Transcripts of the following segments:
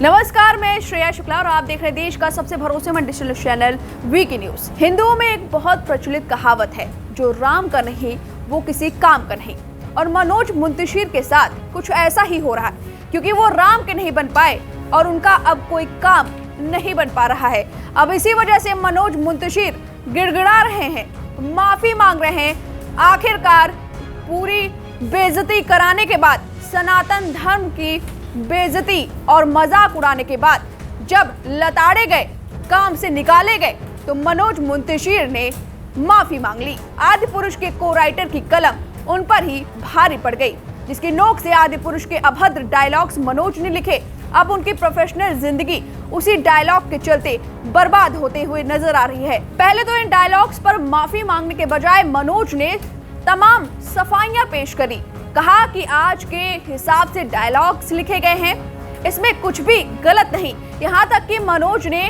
नमस्कार, मैं श्रेया शुक्ला और आप देख रहे हैं देश का सबसे भरोसेमंद डिजिटल चैनल वीके न्यूज। हिंदुओं में एक बहुत प्रचलित कहावत है, जो राम का नहीं वो किसी काम का नहीं। और मनोज मुंतशिर के साथ कुछ ऐसा ही हो रहा है, क्योंकि वो राम के नहीं बन पाए और उनका अब कोई काम नहीं बन पा रहा है। अब इसी वजह से मनोज मुंतशिर गिड़गिड़ा रहे हैं, माफी मांग रहे हैं। आखिरकार पूरी बेइज्जती कराने के बाद, सनातन धर्म की बेइज्जती और मजाक उड़ाने के बाद जब लताड़े गए, काम से निकाले गए, तो मनोज मुंतशिर ने माफी मांग ली। आदि पुरुष के को राइटर की कलम उन पर ही भारी पड़ गई, जिसकी नोक से आदि पुरुष के अभद्र डायलॉग्स मनोज ने लिखे। अब उनकी प्रोफेशनल जिंदगी उसी डायलॉग के चलते बर्बाद होते हुए नजर आ रही है। पहले तो इन डायलॉग्स पर माफी मांगने के बजाय मनोज ने तमाम सफाइयां पेश करी। कहा कि आज के हिसाब से डायलॉग्स लिखे गए हैं, इसमें कुछ भी गलत नहीं। यहाँ तक कि मनोज ने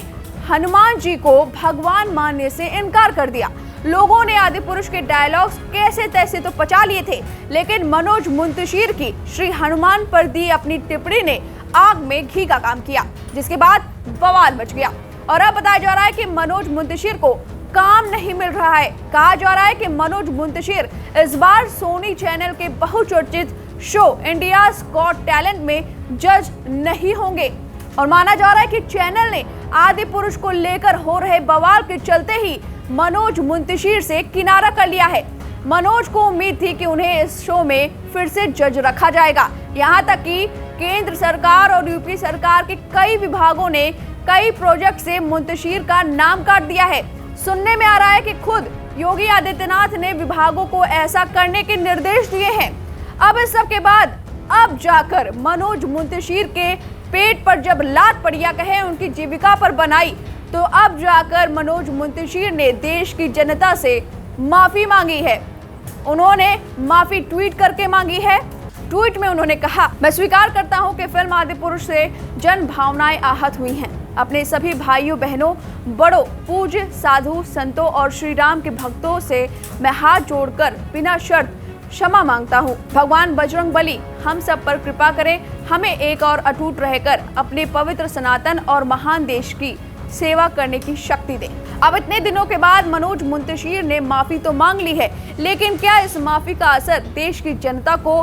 हनुमान जी को भगवान मानने से इनकार कर दिया। लोगों ने आदि पुरुष के डायलॉग्स कैसे तैसे तो पचा लिए थे, लेकिन मनोज मुंतशिर की श्री हनुमान पर दी अपनी टिप्पणी ने आग में घी का काम किया, जिसके बाद बवाल मच गया। और अब बताया जा रहा है कि मनोज मुंतशिर को काम नहीं मिल रहा है। कहा जा रहा है कि मनोज मुंतशिर इस बार सोनी चैनल के बहुचर्चित शो इंडियाज गॉट टैलेंट में जज नहीं होंगे। और माना जा रहा है कि चैनल ने आदि पुरुष को लेकर हो रहे बवाल के चलते ही मनोज मुंतशिर से किनारा कर लिया है। मनोज को उम्मीद थी कि उन्हें इस शो में फिर से जज रखा जाएगा। यहाँ तक कि केंद्र सरकार और यूपी सरकार के कई विभागों ने कई प्रोजेक्ट से मुंतशिर का नाम काट दिया है। सुनने में आ रहा है कि खुद योगी आदित्यनाथ ने विभागों को ऐसा करने के निर्देश दिए हैं। अब इस सब के बाद अब जाकर मनोज मुंतशिर के पेट पर जब लात पड़ी, या कहे उनकी जीविका पर बनाई, तो अब जाकर मनोज मुंतशिर ने देश की जनता से माफी मांगी है। उन्होंने माफी ट्वीट करके मांगी है। ट्वीट में उन्होंने कहा, मैं स्वीकार करता हूं कि फिल्म आदि पुरुष से जन भावनाएं आहत हुई हैं। अपने सभी भाइयों बहनों, बड़ों, पूज्य साधु संतों और श्री राम के भक्तों से मैं हाथ जोड़कर बिना शर्त क्षमा मांगता हूँ। भगवान बजरंग बली हम सब पर कृपा करें, हमें एक और अटूट रहकर अपने पवित्र सनातन और महान देश की सेवा करने की शक्ति दें। अब इतने दिनों के बाद मनोज मुंतशिर ने माफी तो मांग ली है, लेकिन क्या इस माफी का असर देश की जनता को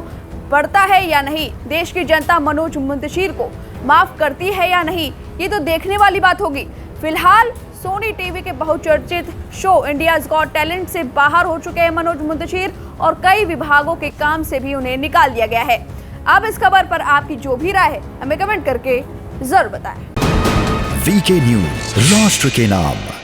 पड़ता है या नहीं? देश की जनता मनोज मुंतशिर को माफ करती है या नहीं, ये तो देखने वाली बात होगी। फिलहाल सोनी टीवी के बहुचर्चित शो इंडियाज गॉट टैलेंट से बाहर हो चुके हैं मनोज मुंतशिर, और कई विभागों के काम से भी उन्हें निकाल दिया गया है। अब इस खबर पर आपकी जो भी राय है, हमें कमेंट करके जरूर बताएं। वीके न्यूज, राष्ट्र के नाम।